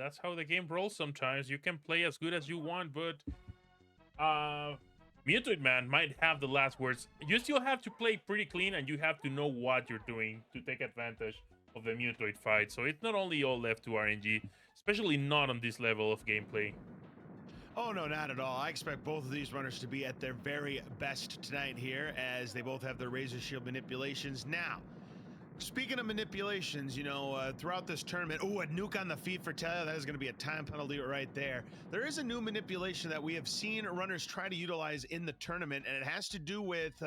that's how the game rolls sometimes. You can play as good as you want, but uh Mutoid Man might have the last words. You still have to play pretty clean and you have to know what you're doing to take advantage of the Mutoid fight. So it's not only all left to RNG, especially not on this level of gameplay. Oh, no, not at all. I expect both of these runners to be at their very best tonight here, as they both have their Razor Shield manipulations. Now, speaking of manipulations, you know, throughout this tournament, oh, a nuke on the feet for Tele, that is going to be a time penalty right there. There is a new manipulation that we have seen runners try to utilize in the tournament, and it has to do with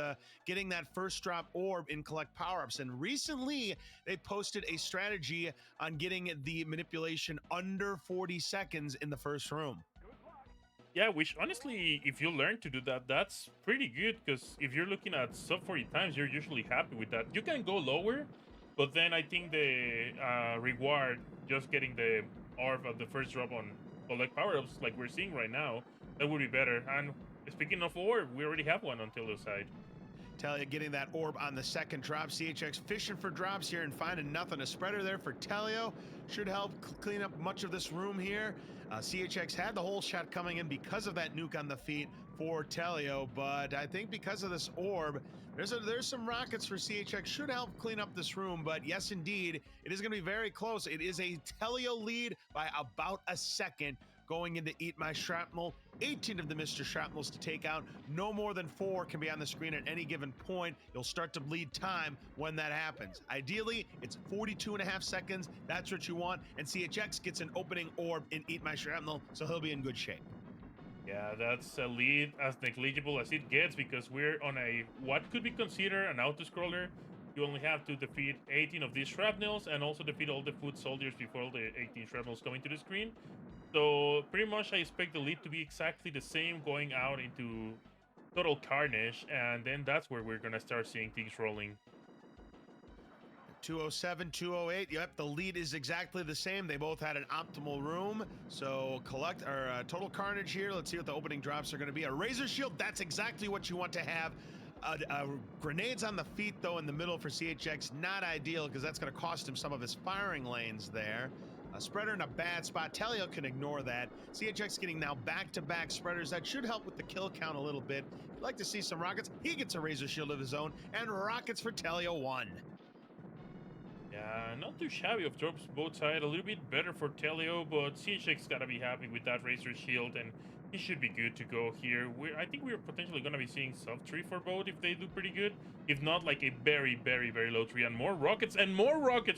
getting that first drop orb in collect power-ups. And recently, they posted a strategy on getting the manipulation under 40 seconds in the first room. Yeah, which honestly, if you learn to do that, that's pretty good. Because if you're looking at sub 40 times, you're usually happy with that. You can go lower, but then I think the reward just getting the orb of the first drop on collect power ups, like we're seeing right now, that would be better. And speaking of orb, we already have one on Tilio's side. Telio getting that orb on the second drop. CHX fishing for drops here and finding nothing. A spreader there for Telio should help clean up much of this room here. CHX had the whole shot coming in because of that nuke on the feet for Telio, but I think because of this orb, there's some rockets for CHX. Should help clean up this room, but yes, indeed, it is going to be very close. It is a Telio lead by about a second going into Eat My Shrapnel. 18 of the Mr. Shrapnels to take out. No more than 4 can be on the screen at any given point. You'll start to bleed time when that happens. Ideally, it's 42.5 seconds. That's what you want. And CHX gets an opening orb in Eat My Shrapnel, so he'll be in good shape. Yeah, that's a lead as negligible as it gets because we're on a what could be considered an auto-scroller. You only have to defeat 18 of these shrapnels and also defeat all the foot soldiers before the 18 shrapnels come into the screen. So pretty much I expect the lead to be exactly the same going out into total carnage, and then that's where we're gonna start seeing things rolling. 207, 208. Yep, the lead is exactly the same. They both had an optimal room. So total carnage here. Let's see what the opening drops are going to be. A Razor Shield, that's exactly what you want to have. Grenades on the feet, though, in the middle for CHX, not ideal because that's going to cost him some of his firing lanes there. A spreader in a bad spot. Telio can ignore that. CHX getting now back-to-back spreaders. That should help with the kill count a little bit. If you'd like to see some rockets, he gets a Razor Shield of his own, and rockets for Tele01. Yeah, not too shabby of drops both sides. A little bit better for Telio, but CHX gotta be happy with that Razor Shield, and he should be good to go here. I think we're potentially gonna be seeing sub 3 for both if they do pretty good. If not, like a very, very, very low 3 and more rockets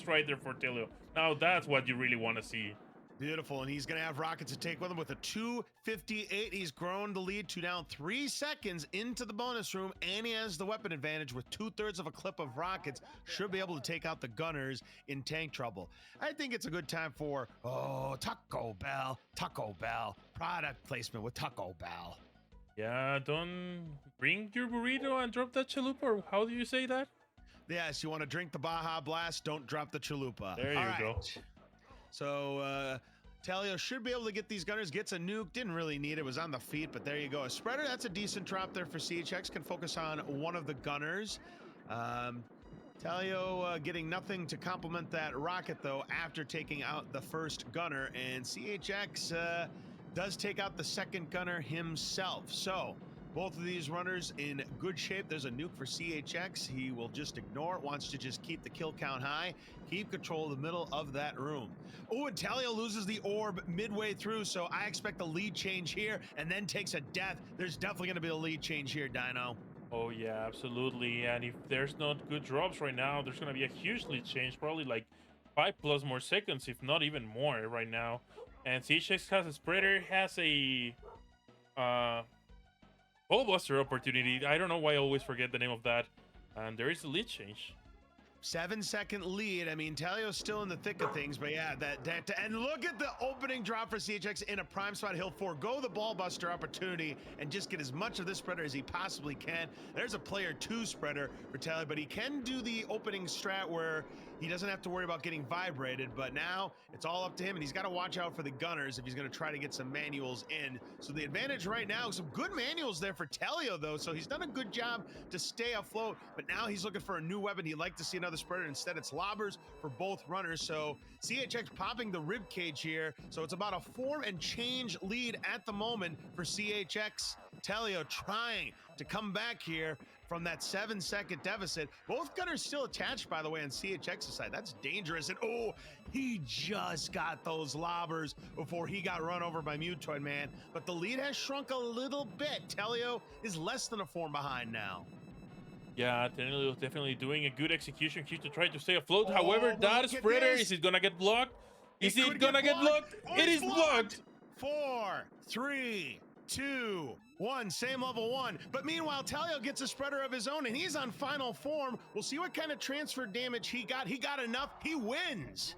right there for Telio. Now that's what you really want to see. Beautiful, and he's going to have rockets to take with him with a 2:58. He's grown the lead to now 3 seconds into the bonus room, and he has the weapon advantage with 2/3 of a clip of rockets. Should be able to take out the gunners in tank trouble. I think it's a good time for, Taco Bell. Product placement with Taco Bell. Yeah, don't bring your burrito and drop that chalupa, or how do you say that? Yes, you want to drink the Baja Blast, don't drop the chalupa. There you go. So, Telio should be able to get these gunners. Gets a nuke. Didn't really need it. Was on the feet, but there you go. A spreader. That's a decent drop there for CHX. Can focus on one of the gunners. Telio getting nothing to complement that rocket, though, after taking out the first gunner. And CHX does take out the second gunner himself. So, both of these runners in good shape. There's a nuke for CHX. He will just ignore it, wants to just keep the kill count high, keep control of the middle of that room. Oh, and Telio loses the orb midway through, so I expect a lead change here and then takes a death. There's definitely going to be a lead change here, Dino. Oh, yeah, absolutely. And if there's not good drops right now, there's going to be a huge lead change, probably like 5+ more seconds, if not even more right now. And CHX has a spreader, has a Buster opportunity. I don't know why I always forget the name of that. And there is a lead change. 7-second lead. I mean, Telio's still in the thick of things, but yeah, and look at the opening drop for CHX in a prime spot. He'll forego the ball buster opportunity and just get as much of this spreader as he possibly can. There's a player 2 spreader for Telio, but he can do the opening strat where he doesn't have to worry about getting vibrated, but now it's all up to him, and he's got to watch out for the gunners if he's going to try to get some manuals in. So the advantage right now, some good manuals there for Teleo, though, so he's done a good job to stay afloat, but now he's looking for a new weapon. He'd like to see another spreader. Instead, it's lobbers for both runners, so CHX popping the rib cage here, so it's about a form and change lead at the moment for CHX. Teleo trying to come back here from that 7-second deficit. Both gunners still attached, by the way, on CHX's side. That's dangerous. And oh, he just got those lobbers before he got run over by Mutoid Man. But the lead has shrunk a little bit. Teleo is less than a form behind now. Yeah, Tenelio is definitely doing a good execution here to try to stay afloat. However, that spreader, is it gonna get blocked? Is it gonna get blocked? It is blocked. 4, 3, 2, 1, same level 1. But meanwhile, Teleo gets a spreader of his own, and he's on final form. We'll see what kind of transfer damage he got. He got enough. He wins.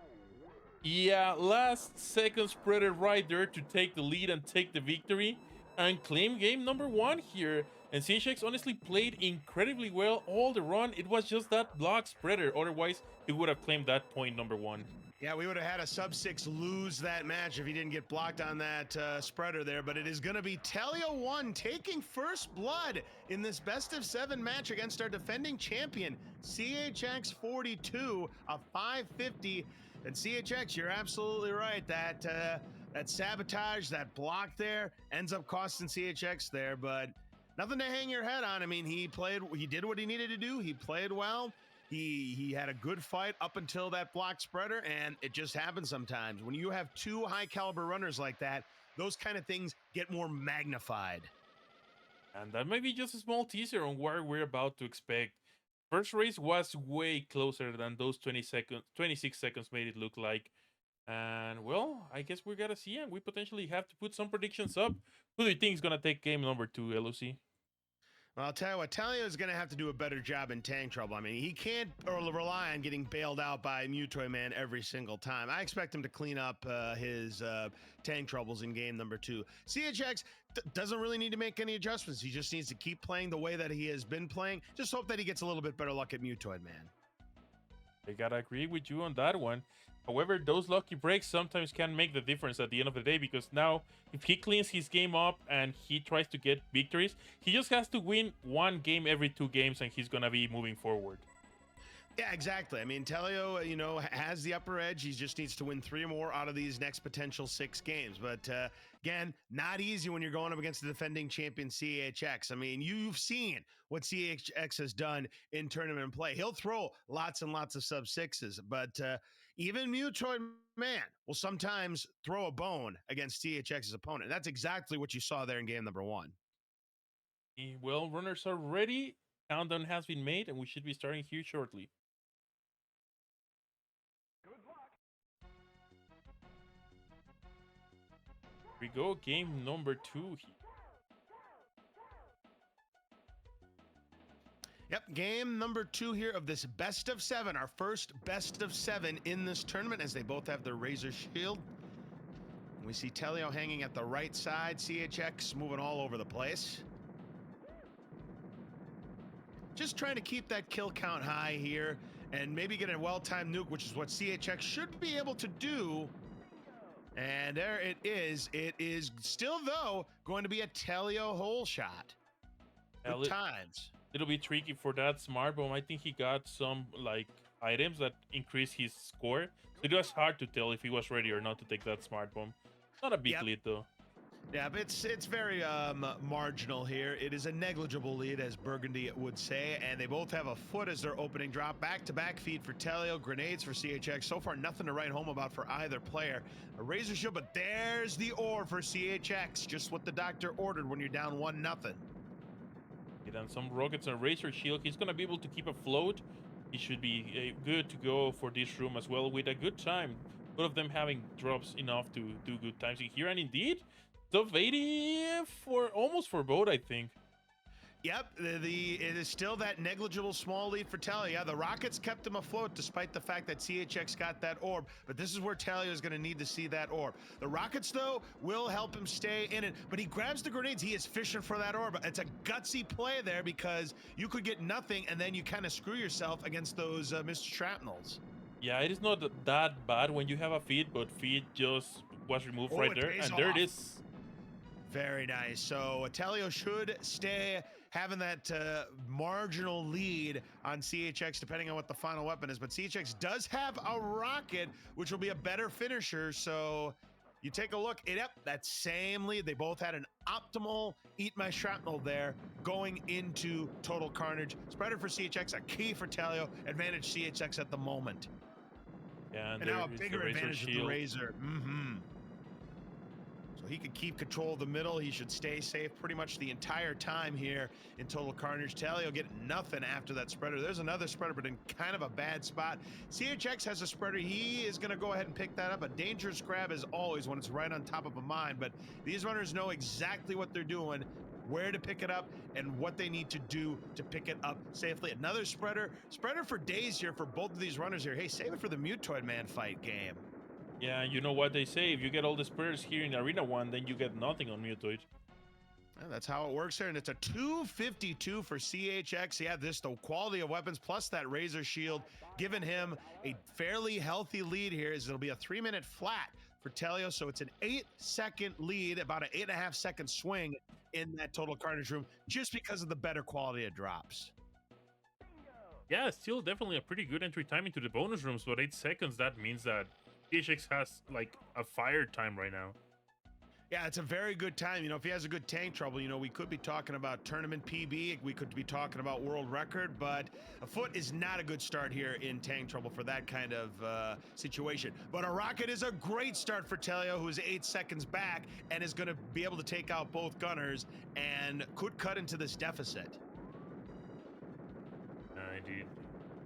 Yeah, last second spreader right there to take the lead and take the victory and claim game number 1 here. And CHX honestly played incredibly well all the run. It was just that block spreader. Otherwise, he would have claimed that point number 1. Yeah, we would have had a sub-6 lose that match if he didn't get blocked on that spreader there. But it is going to be Tele01 taking first blood in this best-of-7 match against our defending champion, CHX42, a 550. And CHX, you're absolutely right. That sabotage, that block there, ends up costing CHX there. But nothing to hang your head on. I mean, he did what he needed to do. He played well. He had a good fight up until that block spreader, and it just happens sometimes. When you have 2 high-caliber runners like that, those kind of things get more magnified. And that might be just a small teaser on what we're about to expect. First race was way closer than those 26 seconds made it look like. And, well, I guess we gotta see, and we potentially have to put some predictions up. Who do you think is gonna take game number 2, LOC? Well, I'll tell you what, Teleo is going to have to do a better job in tank trouble. I mean, he can't rely on getting bailed out by Mutoid Man every single time. I expect him to clean up his tank troubles in game number 2. CHX doesn't really need to make any adjustments. He just needs to keep playing the way that he has been playing. Just hope that he gets a little bit better luck at Mutoid Man. I gotta agree with you on that one. However, those lucky breaks sometimes can make the difference at the end of the day, because now if he cleans his game up and he tries to get victories, he just has to win 1 game every 2 games and he's gonna be moving forward. Yeah, exactly. I mean, Teleo, has the upper edge. He just needs to win 3 more out of these next potential 6 games. But again, not easy when you're going up against the defending champion CHX. I mean, you've seen what CHX has done in tournament play. He'll throw lots and lots of sub-6s, but even Mutoid Man will sometimes throw a bone against CHX's opponent. That's exactly what you saw there in game number 1. Well, runners are ready. Countdown has been made, and we should be starting here shortly. Here we go, game number 2 here. Yep, game number 2 here of this best of 7, our first best of 7 in this tournament, as they both have their Razor Shield. We see Teleo hanging at the right side, CHX moving all over the place. Just trying to keep that kill count high here and maybe get a well-timed nuke, which is what CHX should be able to do. And there it is. It is still, though, going to be a Teleo hole shot. Good times. It'll be tricky for that smart bomb. I think he got some items that increase his score. So it was hard to tell if he was ready or not to take that smart bomb. Not a big lead though. Yeah, but it's very marginal here. It is a negligible lead, as Burgundy would say, and they both have a foot as their opening drop. Back-to-back feed for Teleo, grenades for CHX. So far, nothing to write home about for either player. A Razor Shield, but there's the ore for CHX. Just what the doctor ordered when you're down 1-0. And some rockets and Razor Shield. He's gonna be able to keep afloat. He should be good to go for this room as well, with a good time. Both of them having drops enough to do good times in here, and indeed, top 80 almost for both, I think. Yep, it is still that negligible small lead for Teleo. Yeah, the Rockets kept him afloat despite the fact that CHX got that orb, but this is where Teleo is going to need to see that orb. The Rockets, though, will help him stay in it, but he grabs the grenades. He is fishing for that orb. It's a gutsy play there, because you could get nothing, and then you kind of screw yourself against those missed shrapnels. Yeah, it is not that bad when you have a feed, but feed just was removed Oh, right it there, pays and there it off. is. Very nice. So Telio should stay having that marginal lead on CHX, depending on what the final weapon is. But CHX does have a rocket, which will be a better finisher. So you take a look. Yep, that same lead. They both had an optimal eat my shrapnel there going into Total Carnage. Spreader for CHX, a key for Telio. Advantage CHX at the moment. Yeah, and And now there a is the bigger Razor advantage with the Shield. Razor. So he could keep control of the middle. He should stay safe pretty much the entire time here in Total Carnage. Telio get nothing after that spreader. There's another spreader, but in kind of a bad spot. CHX has a spreader. He is going to go ahead and pick that up. A dangerous grab as always when it's right on top of a mine, but these runners know exactly what they're doing, where to pick it up, and what they need to do to pick it up safely. Another spreader for days here for both of these runners here. Hey, save it for the Mutoid Man fight game. Yeah, you know what they say, if you get all the spreaders here in Arena 1, then you get nothing on Mutoid. Yeah, that's how it works here, and it's a 252 for CHX. Yeah, this the quality of weapons plus that Razor Shield giving him a fairly healthy lead here. As it'll be a 3-minute flat for Telio, so it's an 8-second lead, about an 8.5-second swing in that Total Carnage room, just because of the better quality of drops. Yeah, still definitely a pretty good entry time into the bonus rooms, but 8 seconds, that means that CHX has like a fire time right now. Yeah, it's a very good time. You know, if he has a good tank trouble, you know, we could be talking about tournament PB. We could be talking about world record, but a foot is not a good start here in tank trouble for that kind of situation. But a rocket is a great start for Telio, who's 8 seconds back and is going to be able to take out both gunners and could cut into this deficit. Indeed.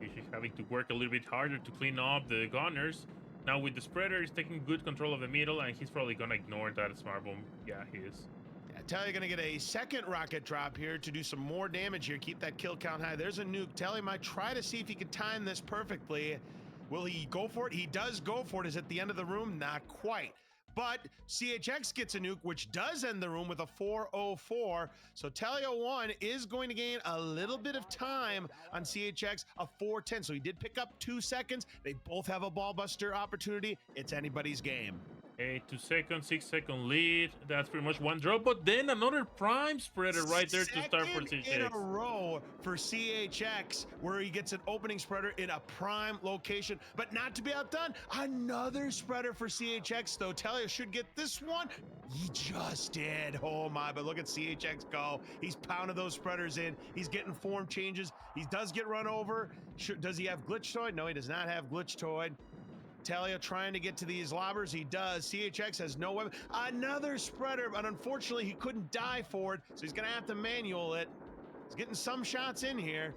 CHX having to work a little bit harder to clean up the gunners. Now with the spreader, he's taking good control of the middle, and he's probably gonna ignore that smart bomb. Yeah, he is. Telly gonna get a second rocket drop here to do some more damage here. Keep that kill count high. There's a nuke. Telly might try to see if he can time this perfectly. Will he go for it? He does go for it. Is it the end of the room? Not quite. But CHX gets a nuke, which does end the room with a 404. So Tele01 is going to gain a little bit of time on CHX, a 410. So he did pick up 2 seconds. They both have a ball buster opportunity. It's anybody's game. A 2 second, 6-second lead. That's pretty much one drop, but then another prime spreader right there to start for CHX. In a row for CHX, where he gets an opening spreader in a prime location, but not to be outdone. Another spreader for CHX, though. Telio should get this one. He just did. Oh my, but look at CHX go. He's pounding those spreaders in. He's getting form changes. He does get run over. Does he have Glitch Toid? No, he does not have Glitch Toid. Telio trying to get to these lobbers. He does. CHX has no weapon. Another spreader, but unfortunately he couldn't die for it, so he's going to have to manual it. He's getting some shots in here.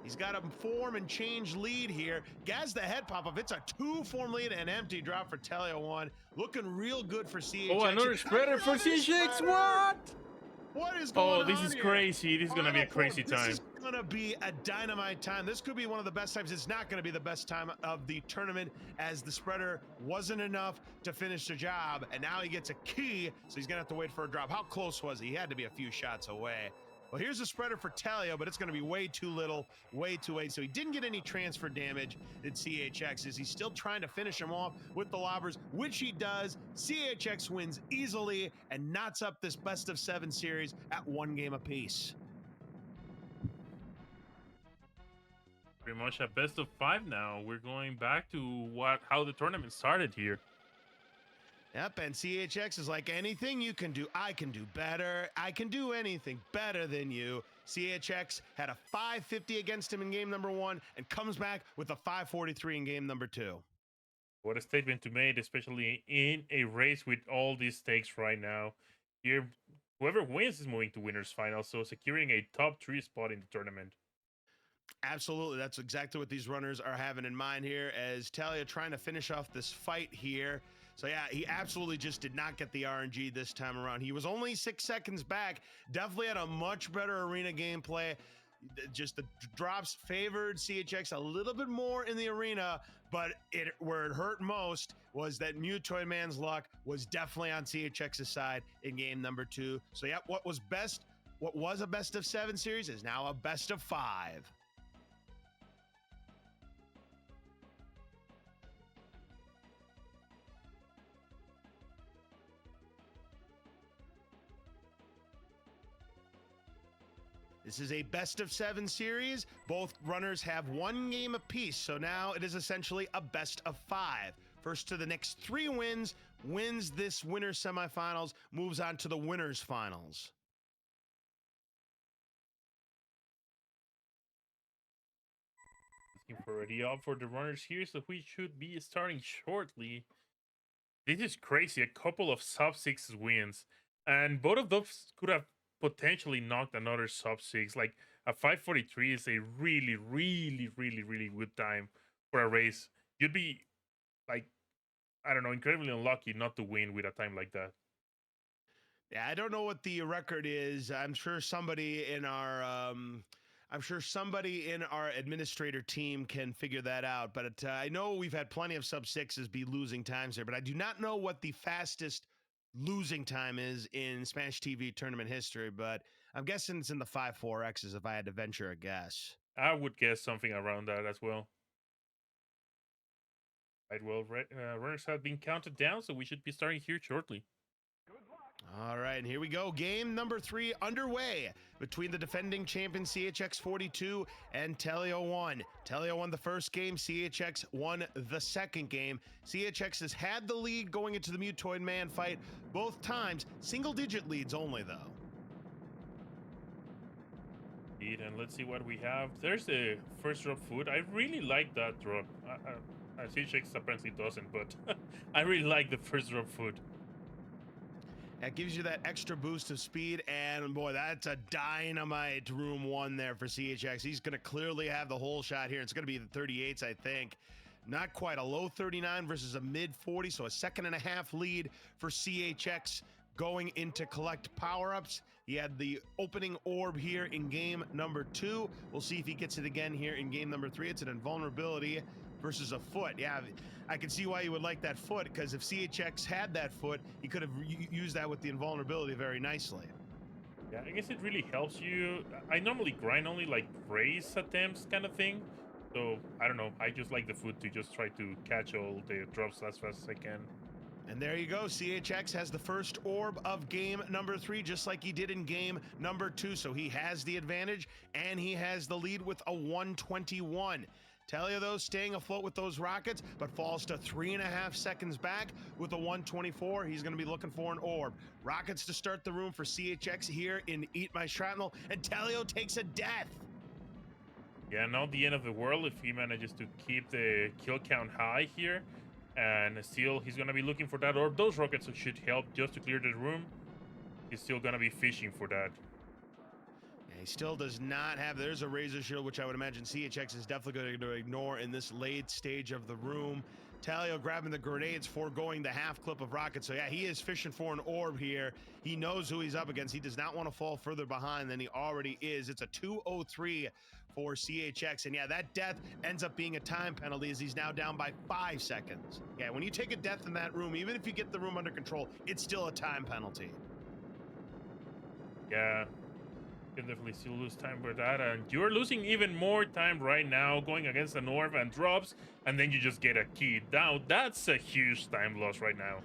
He's got a form and change lead here. Gaz the head pop-up. It's a 2-form lead and empty drop for Telio01. Looking real good for CHX. Oh, another spreader for CHX. What? What is going on? Oh, this is crazy. This is going to be a crazy time. This is going to be a dynamite time. This could be one of the best times. It's not going to be the best time of the tournament, as the spreader wasn't enough to finish the job, and now he gets a key, so he's going to have to wait for a drop. How close was he? He had to be a few shots away. Well, here's a spreader for Telio, but it's going to be way too little, way too late. So he didn't get any transfer damage at CHX. Is he still trying to finish him off with the lobbers, which he does. CHX wins easily and knots up this best of 7 series at 1 game apiece. Pretty much a best of 5 now. We're going back to how the tournament started here. Yep, and CHX is like, anything you can do, I can do better. I can do anything better than you. CHX had a 550 against him in game number 1 and comes back with a 543 in game number 2. What a statement to make, especially in a race with all these stakes right now. Here, whoever wins is moving to winners final, so securing a top 3 spot in the tournament. Absolutely. That's exactly what these runners are having in mind here, as Talia trying to finish off this fight here. So yeah, he absolutely just did not get the RNG this time around. He was only 6 seconds back. Definitely had a much better arena gameplay. Just the drops favored CHX a little bit more in the arena, but where it hurt most was that Mutoid Man's luck was definitely on CHX's side in game number 2. So yeah, what was a best of 7 series is now a best of 5. This is a best of 7 series. Both runners have 1 game apiece, so now it is essentially a best of 5. First to the next 3 wins this winner's semifinals, moves on to the winner's finals. Looking for ready up for the runners here, so we should be starting shortly. This is crazy. A couple of sub 6 wins, and both of those could have potentially knocked another sub 6. Like a 5:43 is a really, really, really, really good time for a race. You'd be like, I don't know, incredibly unlucky not to win with a time like that. Yeah, I don't know what the record is. I'm sure somebody in our administrator team can figure that out. But I know we've had plenty of sub 6s be losing times there, but I do not know what the fastest losing time is in Smash TV tournament history. But I'm guessing it's in the 5.4x's if I had to venture a guess. I would guess something around that as well. Right, well, runners have been counted down, so we should be starting here shortly. All right, and here we go. Game number 3 underway between the defending champion CHX42 and Tele01. Tele won the first game, CHX won the second game. CHX has had the lead going into the Mutoid Man fight both times, single-digit leads only, though. And let's see what we have. There's a first drop food. I really like that drop. CHX apparently doesn't, but I really like the first drop food. That gives you that extra boost of speed, and boy, that's a dynamite room 1 there for CHX. He's going to clearly have the whole shot here. It's going to be the 38s, I think. Not quite a low 39 versus a mid 40, so a 1.5-second lead for CHX going into collect power-ups. He had the opening orb here in game number 2. We'll see if he gets it again here in game number 3. It's an invulnerability versus a foot. Yeah, I can see why you would like that foot, because if CHX had that foot, he could have used that with the invulnerability very nicely. Yeah, I guess it really helps you. I normally grind only like race attempts kind of thing. So, I don't know. I just like the foot to just try to catch all the drops as fast as I can. And there you go. CHX has the first orb of game number 3, just like he did in game number 2. So he has the advantage, and he has the lead with a 121. Tele, though, staying afloat with those rockets, but falls to 3.5 seconds back with a 124. He's going to be looking for an orb. Rockets to start the room for CHX here in Eat My Shrapnel, and Telio takes a death. Yeah, not the end of the world if he manages to keep the kill count high here. And still, he's going to be looking for that orb. Those rockets should help just to clear the room. He's still going to be fishing for that. He still does not have, there's a Razor Shield, which I would imagine CHX is definitely going to ignore in this late stage of the room. Talio grabbing the grenades, foregoing the half clip of rockets. So yeah, he is fishing for an orb here. He knows who he's up against. He does not want to fall further behind than he already is. It's a 2:03 for CHX. And yeah, that death ends up being a time penalty as he's now down by 5 seconds. Yeah, when you take a death in that room, even if you get the room under control, it's still a time penalty. Yeah. You can definitely still lose time with that, and you're losing even more time right now going against an orb and drops, and then you just get a key down. That's a huge time loss right now.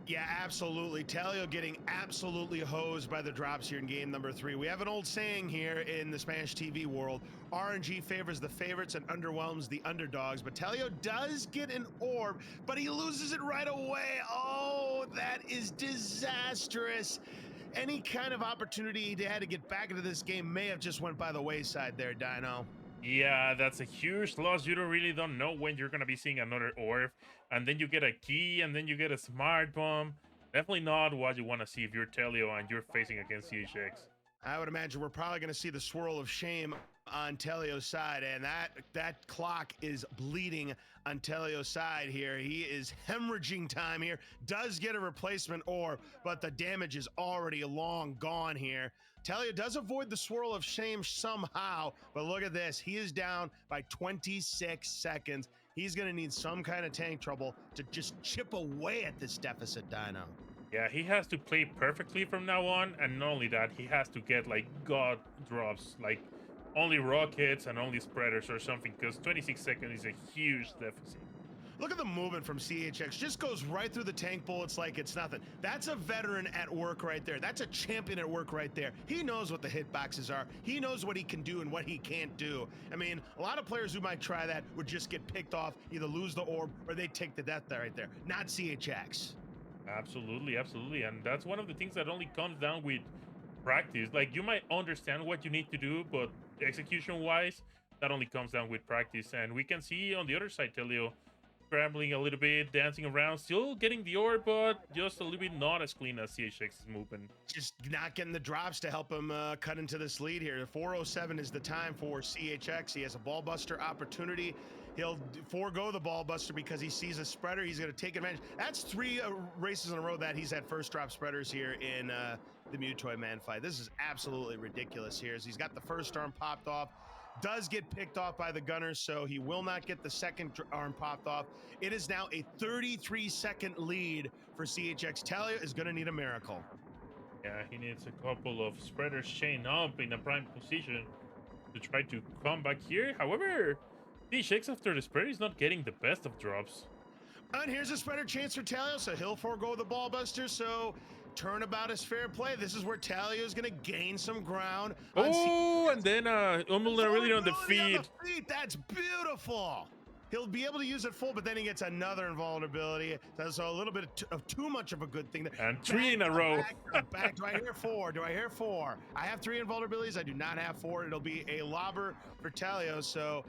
Yeah, absolutely. Talio getting absolutely hosed by the drops here in game number 3. We have an old saying here in the Smash TV world: RNG favors the favorites and underwhelms the underdogs. But Talio does get an orb, but he loses it right away. Oh, that is disastrous. Any kind of opportunity he had to get back into this game may have just went by the wayside there, Dino. Yeah, that's a huge loss. You really don't know when you're going to be seeing another orb, and then you get a key, and then you get a smart bomb. Definitely not what you want to see if you're Telio and you're facing against CHX. I would imagine we're probably going to see the swirl of shame on Telio's side, and that clock is bleeding on Telio's side here. He is hemorrhaging time here, does get a replacement orb, but the damage is already long gone here. Telio does avoid the swirl of shame somehow, but look at this. He is down by 26 seconds. He's going to need some kind of tank trouble to just chip away at this deficit, Dino. Yeah, he has to play perfectly from now on, and not only that, he has to get like god drops, like only rockets and only spreaders or something, because 26 seconds is a huge deficit. Look at the movement from CHX. Just goes right through the tank bullets like it's nothing. That's a veteran at work right there. That's a champion at work right there. He knows what the hitboxes are. He knows what he can do and what he can't do. I mean, a lot of players who might try that would just get picked off, either lose the orb or they take the death there right there. Not CHX. Absolutely, absolutely. And that's one of the things that only comes down with practice. Like, you might understand what you need to do, but execution wise, that only comes down with practice. And we can see on the other side, Telio scrambling a little bit, dancing around, still getting the orb, but just a little bit not as clean as CHX is moving. Just not getting the drops to help him cut into this lead here. 4:07 is the time for CHX. He has a ball buster opportunity. He'll forego the ball buster because he sees a spreader. He's going to take advantage. That's 3 races in a row that he's had first drop spreaders here in the Mutoy Man fight. This is absolutely ridiculous here as he's got the first arm popped off. Does get picked off by the gunners, so he will not get the second arm popped off. It is now a 33-second lead for CHX. Talia is going to need a miracle. Yeah, he needs a couple of spreaders chain up in a prime position to try to come back here. However, CHX after the spreader is not getting the best of drops. And here's a spreader chance for Talia, so he'll forego the ball buster. So turnabout is fair play. This is where Talia is going to gain some ground. Oh, and then vulnerability on the feet. That's beautiful. He'll be able to use it full, but then he gets another invulnerability. That's a little bit of too much of a good thing. And 3 in a row. Back. Do I hear 4? Do I hear 4? I have 3 invulnerabilities. I do not have 4. It'll be a lobber for Talio. So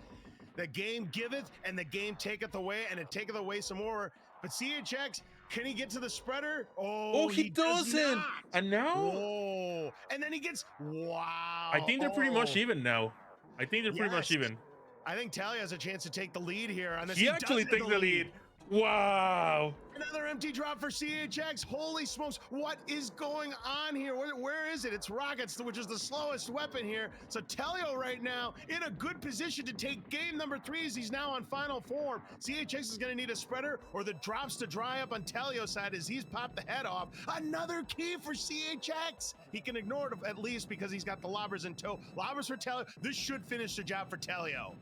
the game giveth and the game taketh away, and it taketh away some more. But CHX, can he get to the spreader? Oh, he doesn't. And now? Oh, and then he gets, wow. I think they're pretty much even now. I think they're pretty much even. I think Talia has a chance to take the lead here on this. He actually takes the lead. Wow. Another empty drop for CHX. Holy smokes. What is going on here? Where is it? It's Rockets, which is the slowest weapon here. So Telio right now in a good position to take game number 3 as he's now on final form. CHX is going to need a spreader or the drops to dry up on Telio's side as he's popped the head off. Another key for CHX. He can ignore it at least because he's got the lobbers in tow. Lobbers for Telio. This should finish the job for Telio.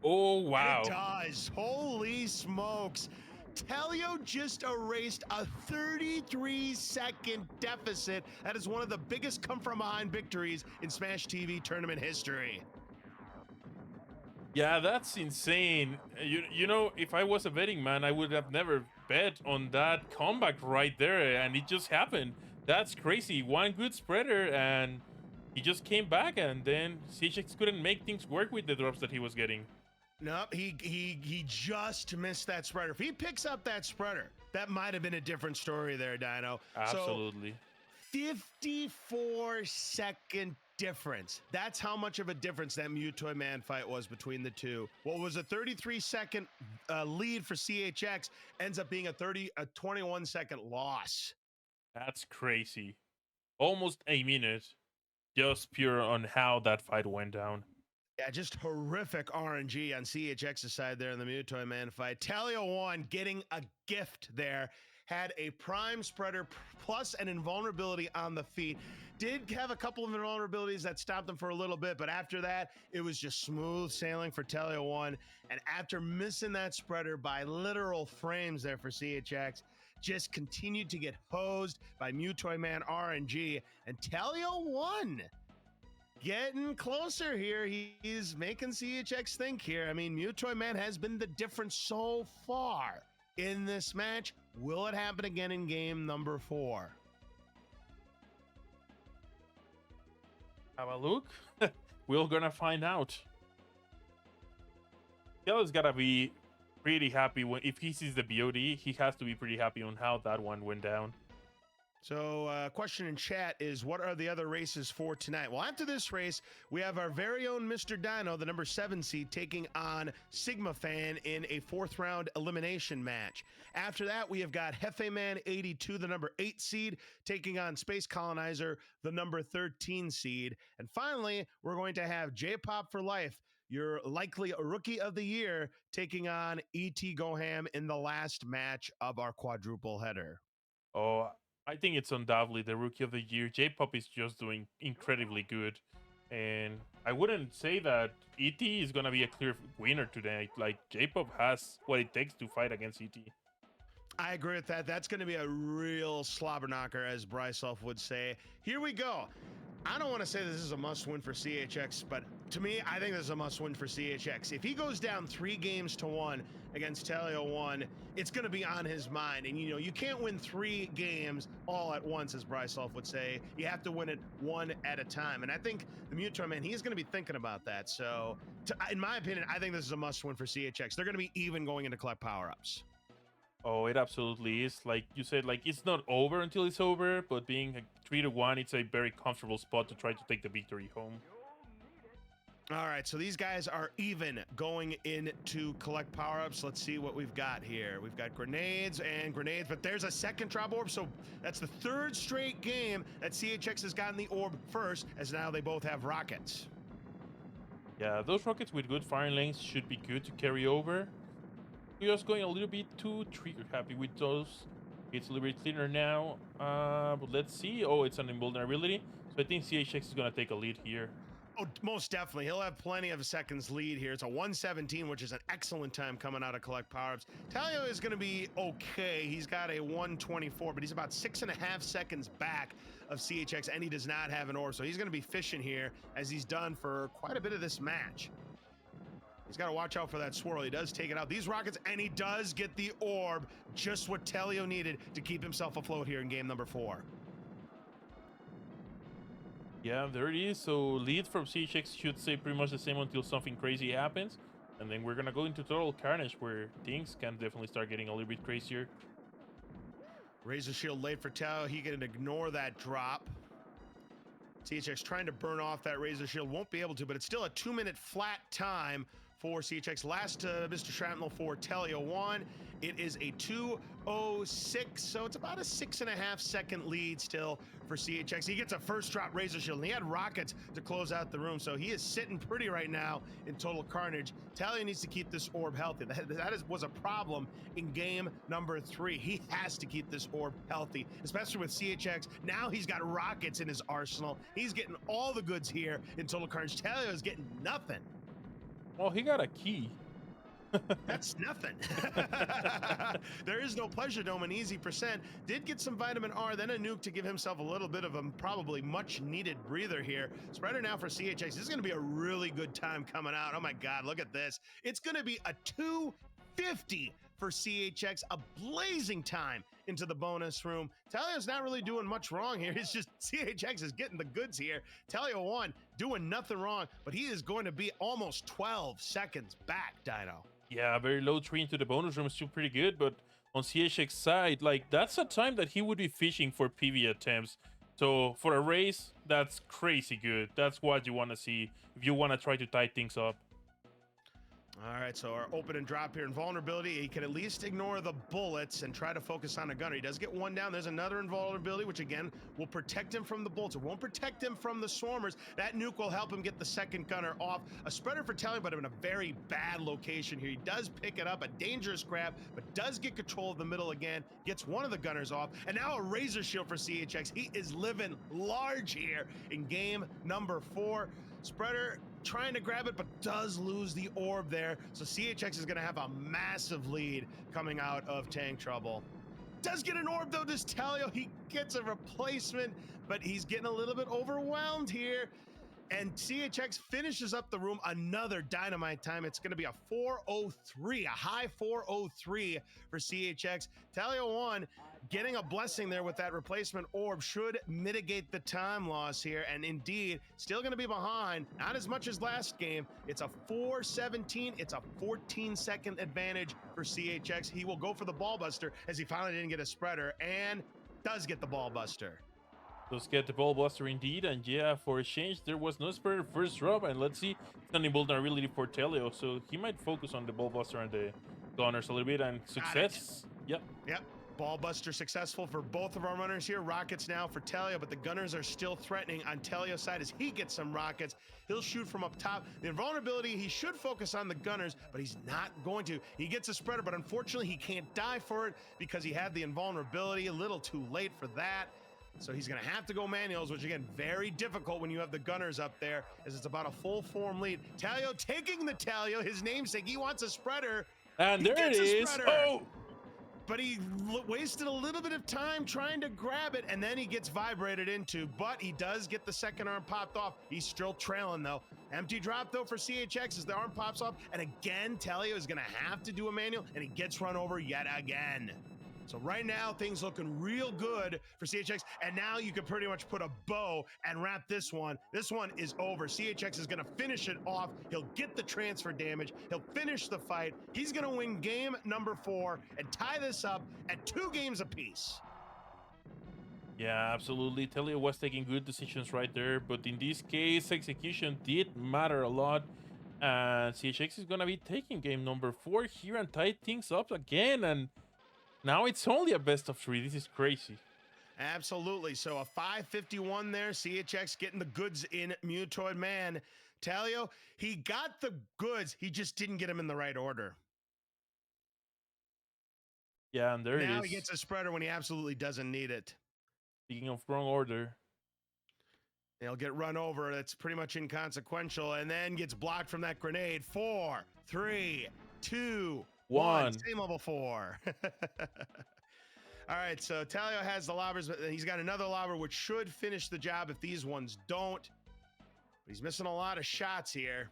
Oh, wow. It does. Holy smokes. Telio just erased a 33-second deficit. That is one of the biggest come-from-behind victories in Smash TV tournament history. Yeah, that's insane. You know, if I was a betting man, I would have never bet on that comeback right there, and it just happened. That's crazy. One good spreader, and he just came back, and then CHX couldn't make things work with the drops that he was getting. Nope, he just missed that spreader. If he picks up that spreader, that might have been a different story there, Dino. Absolutely. So, 54-second difference. That's how much of a difference that Mutoy Man fight was between the two. What was a 33-second lead for CHX ends up being a 21-second loss. That's crazy. Almost a minute, just pure on how that fight went down. Yeah, just horrific RNG on CHX's side there in the Mutoy Man fight. Tele01 getting a gift there. Had a prime spreader plus an invulnerability on the feet. Did have a couple of invulnerabilities that stopped them for a little bit, but after that, it was just smooth sailing for Tele01. And after missing that spreader by literal frames there for CHX, just continued to get hosed by Mutoy Man RNG. And Tele01 getting closer here. He's making CHX think here. I mean, Mutoy Man has been the difference so far in this match. Will it happen again in game number 4? Have a look. We're gonna find out. Kelly's gotta be pretty happy if he sees the BOD. He has to be pretty happy on how that one went down. So question in chat is, what are the other races for tonight? Well, after this race, we have our very own Mr. Dino, the number 7 seed, taking on Sigma Fan in a 4th round elimination match. After that, we have got Hefe Man 82, the number 8 seed, taking on Space Colonizer, the number 13 seed. And finally, we're going to have J-Pop for Life, your likely rookie of the year, taking on E.T. Goham in the last match of our quadruple header. Oh, I think it's undoubtedly the rookie of the year. J-Pop is just doing incredibly good. And I wouldn't say that ET is gonna be a clear winner today. Like J-Pop has what it takes to fight against ET. I agree with that. That's going to be a real slobber knocker, as Brycelf would say. Here we go. I don't want to say this is a must-win for CHX, but to me, I think this is a must-win for CHX. If he goes down 3-1 against Tele01, it's going to be on his mind. And, you know, you can't win 3 games all at once, as Brycelf would say. You have to win it one at a time. And I think the Mutar man, he's going to be thinking about that. So, in my opinion, I think this is a must-win for CHX. They're going to be even going into collect power-ups. Oh, it absolutely is. Like you said, like it's not over until it's over, but being a 3-1, it's a very comfortable spot to try to take the victory home. All right, so these guys are even going into collect power-ups. Let's see what we've got here. We've got grenades and grenades, but there's a second drop orb, so that's the 3rd straight game that CHX has gotten the orb first, as now they both have rockets. Yeah, those rockets with good firing lanes should be good to carry over. We're just going a little bit too trigger happy with those. It's a little bit cleaner now, but let's see. Oh, it's an invulnerability, so I think CHX is gonna take a lead here. Oh, most definitely. He'll have plenty of seconds lead here. It's a 1:17, which is an excellent time coming out of collect power-ups. Talio is going to be okay. He's got a 1:24, but he's about 6.5 seconds back of CHX, and he does not have an orb. So he's going to be fishing here, as he's done for quite a bit of this match. He's got to watch out for that swirl. He does take it out. These rockets, and he does get the orb. Just what Telio needed to keep himself afloat here in game number 4. Yeah, there it is. So lead from CHX should stay pretty much the same until something crazy happens. And then we're going to go into total carnage where things can definitely start getting a little bit crazier. Razor Shield late for Tao. He can ignore that drop. CHX trying to burn off that Razor Shield. Won't be able to, but it's still a 2-minute flat time for CHX. Last Mr. Shrapnel for Tele01. It is a 2:06, so it's about a 6.5 second lead still for CHX. He gets a first drop Razor Shield, and he had rockets to close out the room, so he is sitting pretty right now in total carnage. Talia needs to keep this orb healthy. That was a problem in game number 3. He has to keep this orb healthy, especially with CHX. Now he's got rockets in his arsenal. He's getting all the goods here in total carnage. Talia is getting nothing. Well, he got a key. That's nothing. There is no pleasure dome, an easy percent. Did get some vitamin R, then a nuke to give himself a little bit of a probably much needed breather here. Spreader now for CHX. This is going to be a really good time coming out. Oh my God, look at this. It's going to be a 2:50 for CHX, a blazing time into the bonus room. Talio's not really doing much wrong here. It's just CHX is getting the goods here. Talio1 doing nothing wrong, but he is going to be almost 12 seconds back, Dino. Yeah, very low tree into the bonus room is still pretty good, but on CHX side, like that's a time that he would be fishing for PV attempts. So for a race, that's crazy good. That's what you want to see if you want to try to tie things up. All right, so our open and drop here. Invulnerability, he can at least ignore the bullets and try to focus on a gunner. He does get one down. There's another invulnerability, which again will protect him from the bullets. It won't protect him from the swarmers. That nuke will help him get the second gunner off. A spreader for Telly, but in a very bad location here. He does pick it up, a dangerous grab, but does get control of the middle again. Gets one of the gunners off, and now a Razor Shield for CHX. He is living large here in game number 4. Spreader trying to grab it, but does lose the orb there. So CHX is going to have a massive lead coming out of tank trouble. Does get an orb though, does Talio. He gets a replacement, but he's getting a little bit overwhelmed here. And CHX finishes up the room. Another dynamite time. It's going to be a 4:03, a high 4:03 for CHX. Talio1 getting a blessing there with that replacement orb should mitigate the time loss here. And indeed, still going to be behind. Not as much as last game. It's a 4:17. It's a 14-second advantage for CHX. He will go for the ball buster as he finally didn't get a spreader and does get the ball buster. Let's get the ball buster indeed, and yeah, for a change, there was no spreader first drop, and let's see, it's an invulnerability for Telio, so he might focus on the ball buster and the gunners a little bit, and success. Yep. Ball buster successful for both of our runners here. Rockets now for Telio, but the gunners are still threatening on Telio's side as he gets some rockets. He'll shoot from up top. The invulnerability, he should focus on the gunners, but he's not going to. He gets a spreader, but unfortunately he can't die for it because he had the invulnerability. A little too late for that. So he's going to have to go manuals, which again, very difficult when you have the gunners up there, as it's about a full form lead. Teleo taking the Teleo, his namesake. He wants a spreader. And He there it gets a is. spreader. Oh! But he wasted a little bit of time trying to grab it, and then he gets vibrated into, but he does get the second arm popped off. He's still trailing, though. Empty drop, though, for CHX as the arm pops off, and again, Teleo is going to have to do a manual, and he gets run over yet again. So right now, things looking real good for CHX, and now you can pretty much put a bow and wrap this one. This one is over. CHX is going to finish it off. He'll get the transfer damage. He'll finish the fight. He's going to win game number 4 and tie this up at 2 games apiece. Yeah, absolutely. Teleo was taking good decisions right there, but in this case, execution did matter a lot. And CHX is going to be taking game number 4 here and tie things up again. And now it's only a best of 3. This is crazy. Absolutely. So a 551 there. CHX getting the goods in Mutoid Man. Teleo, he got the goods. He just didn't get them in the right order. Yeah, and there it is. Now he gets a spreader when he absolutely doesn't need it. Speaking of wrong order. He'll get run over. That's pretty much inconsequential. And then gets blocked from that grenade. 4, 3, 2, 1. Same level 4. All right, so Teleo has the lobbers, but he's got another lobber, which should finish the job if these ones don't. But he's missing a lot of shots here.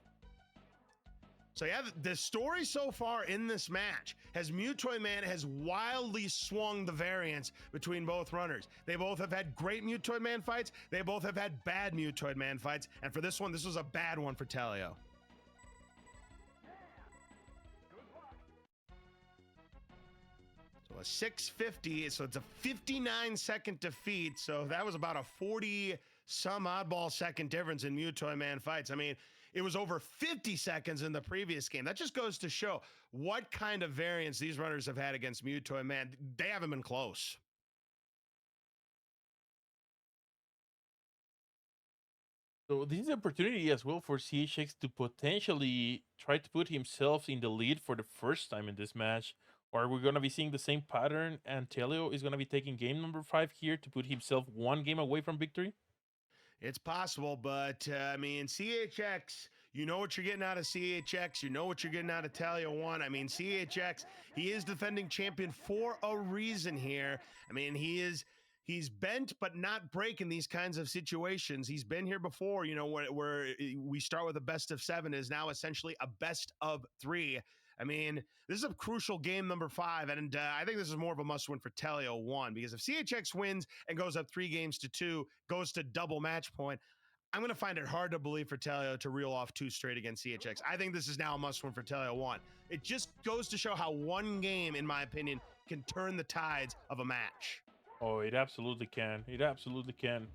So yeah, the story so far in this match has Mutoid Man has wildly swung the variance between both runners. They both have had great Mutoid Man fights. They both have had bad Mutoid Man fights. And for this one, this was a bad one for Teleo. So a 650, so it's a 59-second defeat. So that was about a 40-some oddball second difference in Mutoid Man fights. I mean, it was over 50 seconds in the previous game. That just goes to show what kind of variance these runners have had against Mutoid Man. They haven't been close. So this is an opportunity as well for CHX to potentially try to put himself in the lead for the first time in this match. Or are we going to be seeing the same pattern and Teleo is going to be taking game number 5 here to put himself 1 game away from victory? It's possible, but I mean, CHX, you know what you're getting out of CHX. You know what you're getting out of Tele01. I mean, CHX, he is defending champion for a reason here. I mean, he's bent but not breaking these kinds of situations. He's been here before, you know, where we start with a best of 7 is now essentially a best of 3. I mean, this is a crucial game number 5, and I think this is more of a must-win for Tele01, because if CHX wins and goes up 3 games to 2, goes to double match point, I'm going to find it hard to believe for Teleo to reel off 2 straight against CHX. I think this is now a must-win for Tele01. It just goes to show how one game, in my opinion, can turn the tides of a match. Oh, it absolutely can. It absolutely can.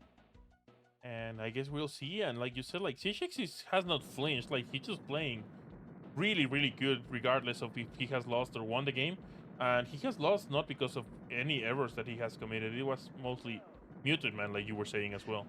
And I guess we'll see. And like you said, like CHX has not flinched. Like he's just playing really, really good, regardless of if he has lost or won the game. And he has lost not because of any errors that he has committed. It was mostly Mutoid Man, like you were saying as well.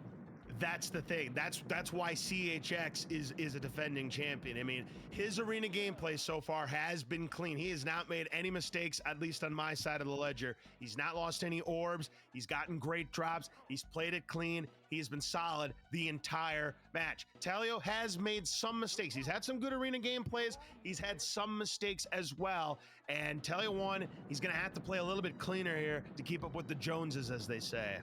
That's the thing. That's why CHX is a defending champion. I mean, his arena gameplay so far has been clean. He has not made any mistakes, at least on my side of the ledger. He's not lost any orbs. He's gotten great drops. He's played it clean. He has been solid the entire match. Teleo has made some mistakes. He's had some good arena gameplays. He's had some mistakes as well. And Tele01, he's going to have to play a little bit cleaner here to keep up with the Joneses, as they say.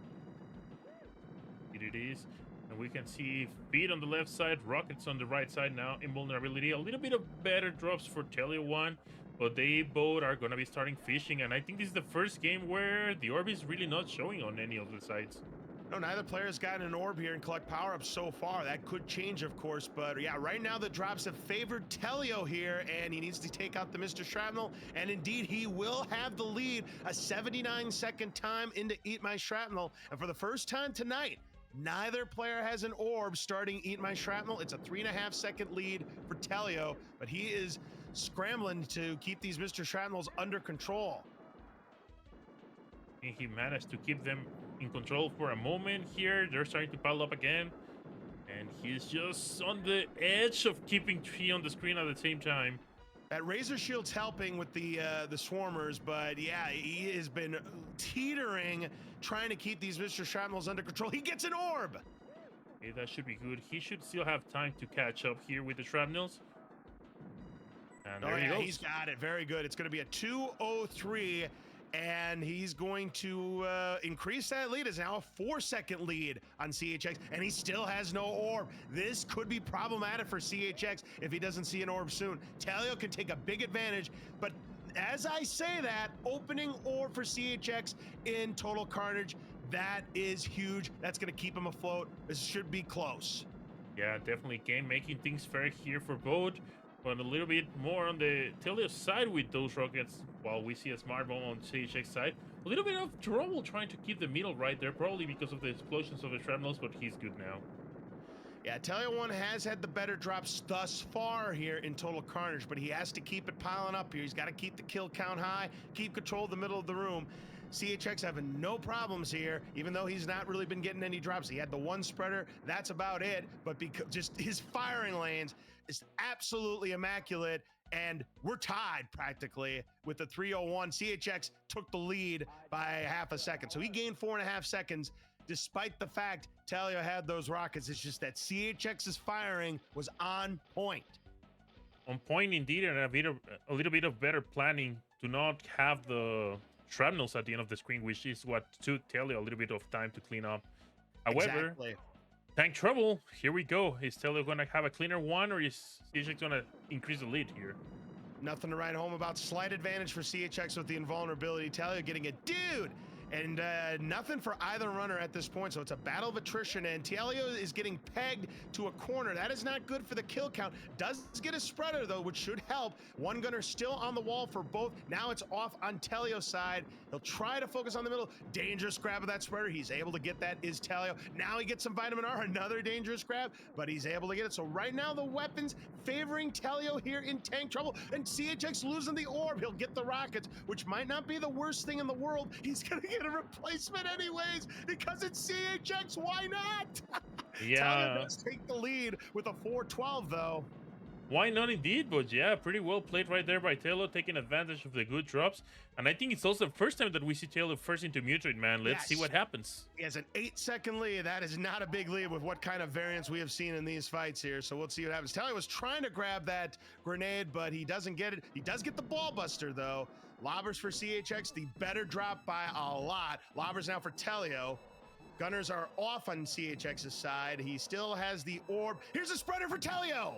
It is. And we can see Feet on the left side, Rockets on the right side now. Invulnerability, a little bit of better drops for Tele01, but they both are going to be starting fishing. And I think this is the first game where the orb is really not showing on any of the sides. No, neither player's gotten an orb here and collect power-ups so far. That could change, of course, but yeah, right now the drops have favored Teleo here, and he needs to take out the Mr. Shrapnel, and indeed he will have the lead, a 79-second time into Eat My Shrapnel, and for the first time tonight, neither player has an orb starting Eat My Shrapnel. It's a 3.5-second lead for Teleo, but he is scrambling to keep these Mr. Shrapnels under control. And he managed to keep them in control for a moment here. They're starting to pile up again. And he's just on the edge of keeping 3 on the screen at the same time. That Razor Shield's helping with the Swarmers, but yeah, he has been teetering, trying to keep these Mr. Shrapnels under control. He gets an orb! Okay, that should be good. He should still have time to catch up here with the shrapnels. And there he goes. He's got it. Very good. It's going to be a 2:03, and he's going to increase that lead. It's now a 4-second lead on CHX, and he still has no orb. This could be problematic for CHX if he doesn't see an orb soon. Teleo can take a big advantage, but as I say that, opening orb for CHX in Total Carnage, that is huge. That's going to keep him afloat. This should be close. Yeah, definitely game making things fair here for both. But a little bit more on the Teleo side with those rockets, while we see a smart bomb on CHX side. A little bit of trouble trying to keep the middle right there, probably because of the explosions of the shrapnels, but he's good now. Yeah, Tele01 has had the better drops thus far here in Total Carnage, but he has to keep it piling up here. He's got to keep the kill count high, keep control of the middle of the room. CHX having no problems here, even though he's not really been getting any drops. He had the one spreader, that's about it, but because just his firing lanes is absolutely immaculate, and we're tied practically with the 301. CHX took the lead by half a second, so he gained 4.5 seconds, despite the fact Teleo had those rockets. It's just that CHX's firing was on point. On point indeed, and a little bit of better planning to not have the shrapnels at the end of the screen, which is what took Teleo a little bit of time to clean up. However, Exactly. tank trouble, here we go. Is Teleo going to have a cleaner one, or is CHX going to increase the lead here? Nothing to write home about. Slight advantage for CHX with the invulnerability. Teleo getting a dude, and nothing for either runner at this point. So it's a battle of attrition, and Teleo is getting pegged to a corner. That is not good for the kill count. Does get a spreader though, which should help. One gunner still on the wall for both. Now it's off on Teleo's side. He'll try to focus on the middle. Dangerous grab of that spreader. He's able to get that, is Teleo. Now he gets some vitamin R, another dangerous grab, but he's able to get it. So right now the weapons favoring Teleo here in tank trouble, and CHX losing the orb. He'll get the rockets, which might not be the worst thing in the world. He's gonna get a replacement anyways because it's CHX. Why not? Yeah. Teleo does take the lead with a 4:12 though. Why not indeed? But yeah, pretty well played right there by Teleo, taking advantage of the good drops. And I think it's also the first time that we see Teleo first into Mutate, man. Let's see what happens. He has an 8-second lead. That is not a big lead with what kind of variance we have seen in these fights here. So we'll see what happens. Teleo was trying to grab that grenade, but he doesn't get it. He does get the ball buster though. Lobbers for CHX, the better drop by a lot. Lobbers now for Teleo. Gunners are off on CHX's side. He still has the orb. Here's a spreader for Teleo.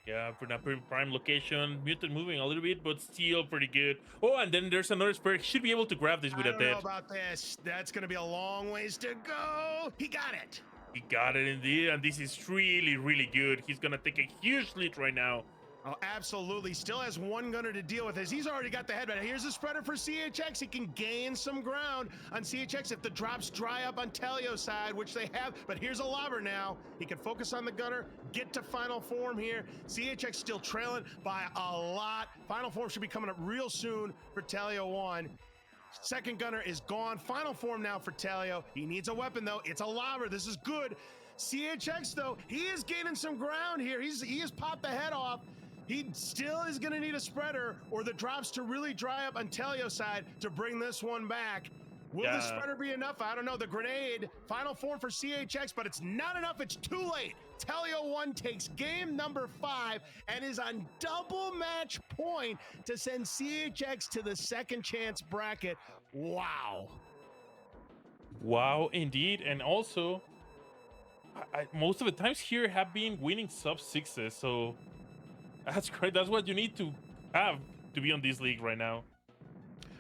Yeah, for that prime location. Mutant moving a little bit, but still pretty good. Oh, and then there's another spreader. He should be able to grab this with a I don't know dead. about this. That's going to be a long ways to go. He got it. He got it indeed, and this is really, really good. He's going to take a huge lead right now. Oh, absolutely. Still has one gunner to deal with this. He's already got the headband. Here's a spreader for CHX. He can gain some ground on CHX if the drops dry up on Teleo's side, which they have. But here's a lobber now. He can focus on the gunner, get to final form here. CHX still trailing by a lot. Final form should be coming up real soon for Tele01. Second gunner is gone. Final form now for Teleo. He needs a weapon, though. It's a lobber. This is good. CHX, though, he is gaining some ground here. He has popped the head off. He still is going to need a spreader or the drops to really dry up on Teleo's side to bring this one back. Will the spreader be enough? I don't know. The grenade, final form for CHX, but it's not enough. It's too late. Tele01 takes game number 5 and is on double match point to send CHX to the second chance bracket. Wow. Wow, indeed. And also, most of the times here have been winning sub 6s, so that's great. That's what you need to have to be on this league right now.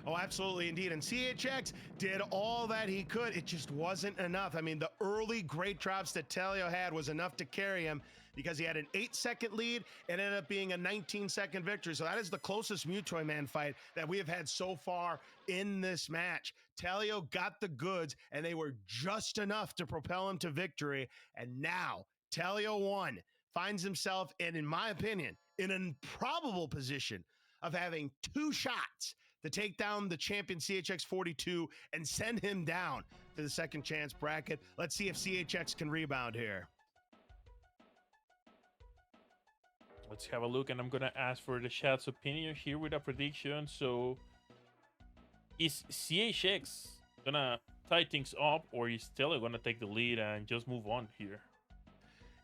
Oh, absolutely, indeed. And CHX did all that he could. It just wasn't enough. I mean, the early great drops that Teleo had was enough to carry him because he had an 8-second lead and ended up being a 19-second victory. So that is the closest Mutoy Man fight that we have had so far in this match. Teleo got the goods, and they were just enough to propel him to victory. And now Tele01 finds himself in my opinion, in an improbable position of having 2 shots to take down the champion CHX42 and send him down to the second chance bracket. Let's see if CHX can rebound here. Let's have a look, and I'm gonna ask for the chat's opinion here with a prediction. So, is CHX gonna tie things up, or is Tele gonna take the lead and just move on here?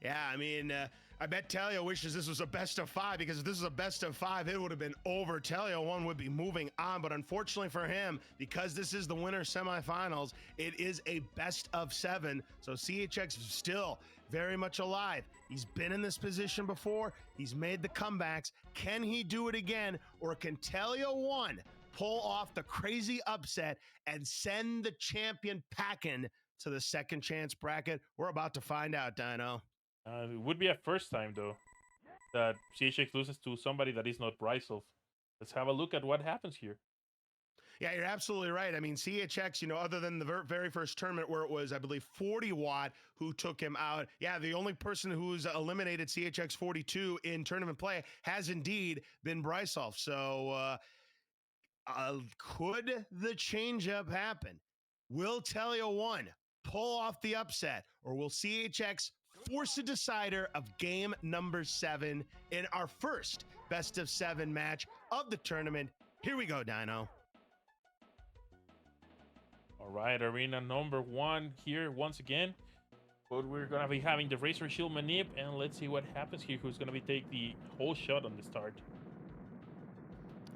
Yeah, I mean, I bet Telio wishes this was a best of 5, because if this was a best of 5, it would have been over. Tele01 would be moving on, but unfortunately for him, because this is the winner semifinals, it is a best of 7. So CHX is still very much alive. He's been in this position before. He's made the comebacks. Can he do it again, or can Tele01 pull off the crazy upset and send the champion packing to the second chance bracket? We're about to find out, Dino. It would be a first time though that CHX loses to somebody that is not Brysov. Let's have a look at what happens here. Yeah, you're absolutely right. I mean, CHX, other than the very first tournament where it was, I believe, 40 Watt who took him out. Yeah, the only person who's eliminated CHX42 in tournament play has indeed been Brysov. So could the changeup happen? Will Telio1 pull off the upset, or will CHX force a decider of game number 7 in our first best of 7 match of the tournament? Here we go, Dino. All right, arena number 1 here once again. But we're gonna be having the Razor Shield manip, and let's see what happens here. Who's gonna be take the whole shot on the start?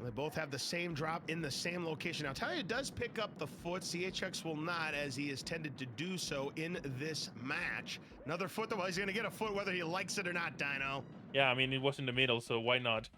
They both have the same drop in the same location. Now, Talia does pick up the foot. CHX will not, as he has tended to do so in this match. Another foot, though. Well, he's going to get a foot whether he likes it or not, Dino. Yeah, I mean, it was in the middle, so why not?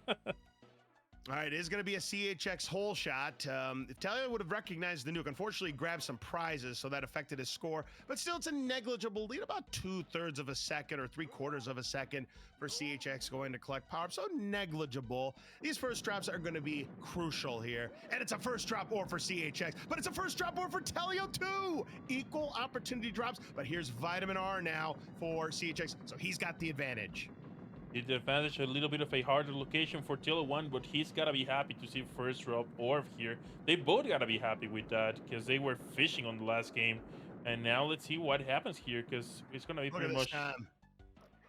All right, it is going to be a CHX hole shot. If Talia would have recognized the nuke, unfortunately, he grabbed some prizes, so that affected his score. But still, it's a negligible lead, about 2/3 of a second or 3/4 of a second for CHX going to collect power. So negligible. These first drops are going to be crucial here. And it's a first drop ore for CHX, but it's a first drop ore for Telio too. Equal opportunity drops, but here's Vitamin R now for CHX, so he's got the advantage. The advantage, a little bit of a harder location for Tele01, but he's gotta be happy to see first drop orb here. They both gotta be happy with that, because they were fishing on the last game. And now let's see what happens here, because it's gonna be pretty much...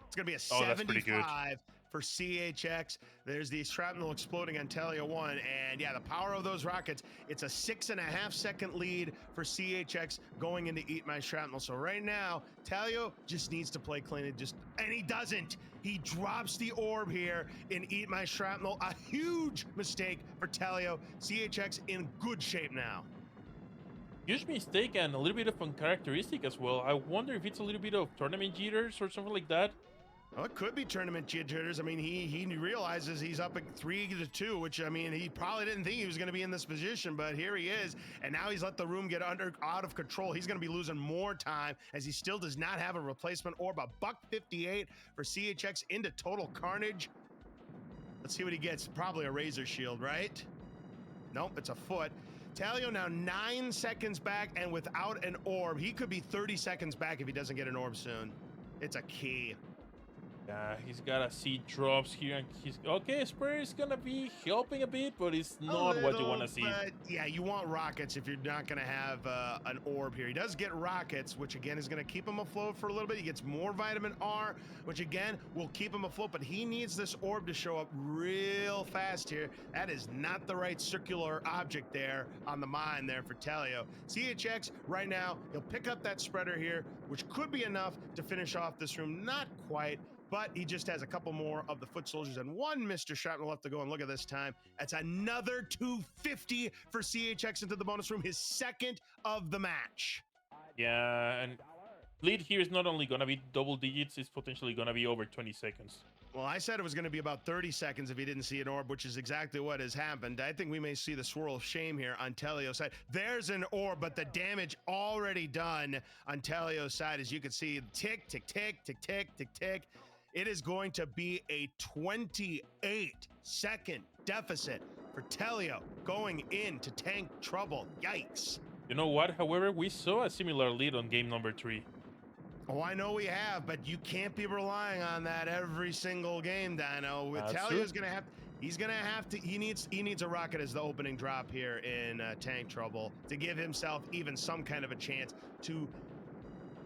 It's gonna be a 75 for CHX. There's the shrapnel exploding on Tele01, and yeah, the power of those rockets. It's a 6.5 second lead for CHX going into Eat My Shrapnel. So right now, Telio just needs to play clean. And he doesn't. He drops the orb here in Eat My Shrapnel. A huge mistake for Telio. CHX in good shape now. Huge mistake and a little bit of uncharacteristic as well. I wonder if it's a little bit of tournament jitters or something like that. Well, it could be tournament jitters. I mean, he realizes he's up at 3-2, which, I mean, he probably didn't think he was going to be in this position, but here he is, and now he's let the room get out of control. He's going to be losing more time, as he still does not have a replacement orb. $158 for CHX into total carnage. Let's see what he gets. Probably a Razor Shield, right? Nope, it's a foot. Telio now 9 seconds back, and without an orb, he could be 30 seconds back if he doesn't get an orb soon. It's a key. Yeah, he's gotta see drops here, and he's okay. Spur is gonna be helping a bit, but it's not what you want to see. But yeah, you want rockets if you're not gonna have an orb here. He does get rockets, which again is gonna keep him afloat for a little bit. He gets more vitamin R, which again will keep him afloat, but he needs this orb to show up real fast here. That is not the right circular object there on the mine there for Telio. CHX right now, he'll pick up that spreader here, which could be enough to finish off this room. Not quite, but he just has a couple more of the foot soldiers and one Mr. Shrapnel left to go. And look at this time. That's another 250 for CHX into the bonus room, his second of the match. Yeah, and lead here is not only gonna be double digits, it's potentially gonna be over 20 seconds. Well, I said it was going to be about 30 seconds if he didn't see an orb, which is exactly what has happened. I think we may see the swirl of shame here on Telio's side. There's an orb, but the damage already done on Telio's side, as you can see. Tick, tick, tick, tick, tick, tick, tick. It is going to be a 28-second deficit for Telio going into tank trouble. Yikes. You know what? However, we saw a similar lead on game number 3. Oh, I know we have, but you can't be relying on that every single game, Dino. Telio's gonna have. He's gonna have to. He needs a rocket as the opening drop here in tank trouble to give himself even some kind of a chance to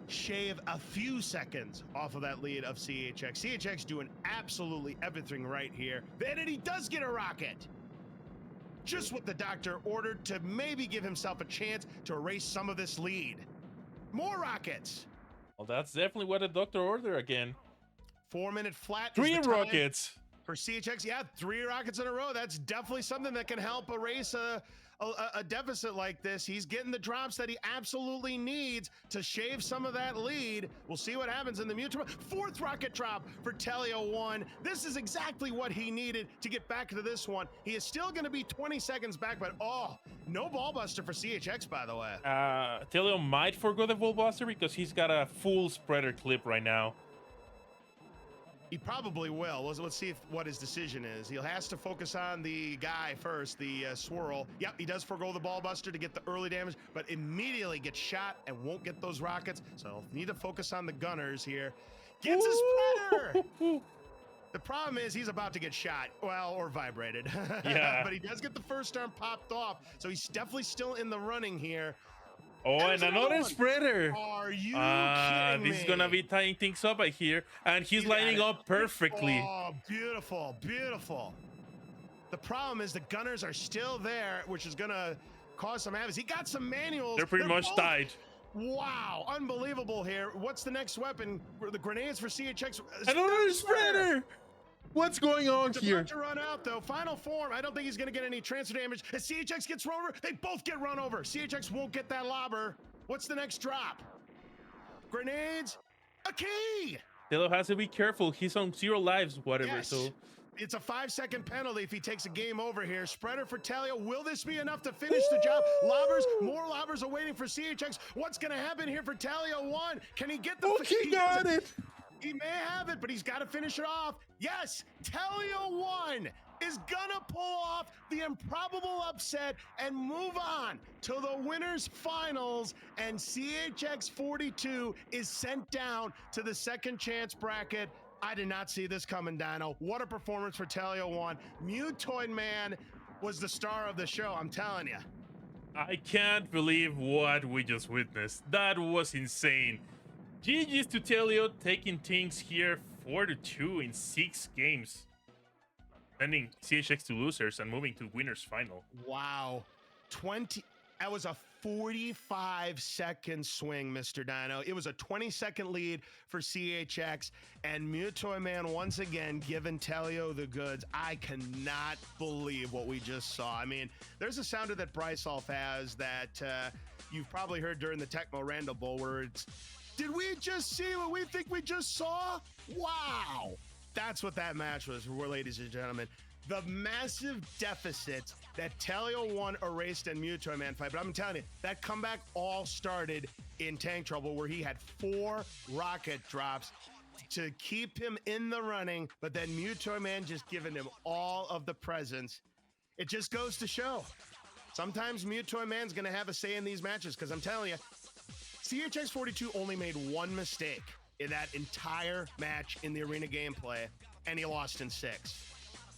shave a few seconds off of that lead of CHX. CHX doing absolutely everything right here. Vanity does get a rocket. Just what the doctor ordered to maybe give himself a chance to erase some of this lead. More rockets. Well, that's definitely what the doctor ordered again. 4-minute flat. 3 rockets. For CHX, yeah, 3 rockets in a row. That's definitely something that can help erase a deficit like this. He's getting the drops that he absolutely needs to shave some of that lead. We'll see what happens in the mutual. 4th rocket drop for Tele01. This is exactly what he needed to get back to this one. He is still going to be 20 seconds back, but no ball buster for CHX, by the way. Teleo might forgo the ball buster because he's got a full spreader clip right now. He probably will. Let's see what his decision is. He'll has to focus on the guy first, the swirl. Yep, he does forgo the ball buster to get the early damage, but immediately gets shot and won't get those rockets. So he'll need to focus on the gunners here. Gets a spreader. The problem is he's about to get shot, well, or vibrated. Yeah. But he does get the first arm popped off, so he's definitely still in the running here. Oh, and another spreader. Are you kidding me? This is gonna be tying things up right here, and he's lining up perfectly. Oh, beautiful, beautiful. The problem is the gunners are still there, which is gonna cause some havoc. He got some manuals. They're pretty much tied. Wow, unbelievable here. What's the next weapon? The grenades for CHX. Another spreader. What's going on here? About to run out though. Final form. I don't think he's gonna get any transfer damage. As CHX gets run over, they both get run over. CHX won't get that lobber. What's the next drop? Grenades. A key. Telo has to be careful. He's on 0 lives, whatever. Yes. So it's a 5-second penalty if he takes a game over here. Spreader for Telio. Will this be enough to finish the job? Lobbers, more lobbers are waiting for CHX. What's gonna happen here for Tele01? Can he get the? Oh, he got it. He may have it, but he's got to finish it off. Yes, Tele01 is gonna pull off the improbable upset and move on to the winners finals, and CHX42 is sent down to the second chance bracket. I did not see this coming, Dino. What a performance for Tele01. Mutoid Man was the star of the show, I'm telling you. I can't believe what we just witnessed. That was insane. GG's to Teleo, taking things here 4-2 in 6 games. Sending CHX to losers and moving to winners final. Wow. That was a 45-second swing, Mr. Dino. It was a 20-second lead for CHX, and Mutoid Man once again giving Teleo the goods. I cannot believe what we just saw. I mean, there's a sounder that Brysolf has that you've probably heard during the Tecmo Randall Bowl where it's, did we just see what we think we just saw? Wow. That's what that match was, ladies and gentlemen. The massive deficits that Tele01 erased in Mutoid Man fight. But I'm telling you, that comeback all started in Tank Trouble, where he had 4 rocket drops to keep him in the running, but then Mutoid Man just giving him all of the presents. It just goes to show. Sometimes Mutoid Man's going to have a say in these matches, because I'm telling you, CHX42 only made 1 mistake in that entire match in the arena gameplay, and he lost in 6.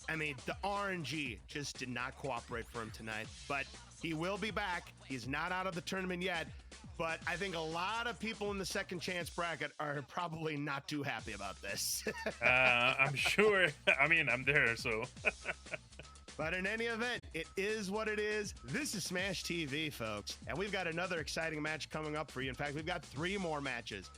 I mean, the RNG just did not cooperate for him tonight, but he will be back. He's not out of the tournament yet, but I think a lot of people in the second chance bracket are probably not too happy about this. I'm sure. I mean, I'm there, so. But in any event, it is what it is. This is Smash TV, folks. And we've got another exciting match coming up for you. In fact, we've got 3 more matches.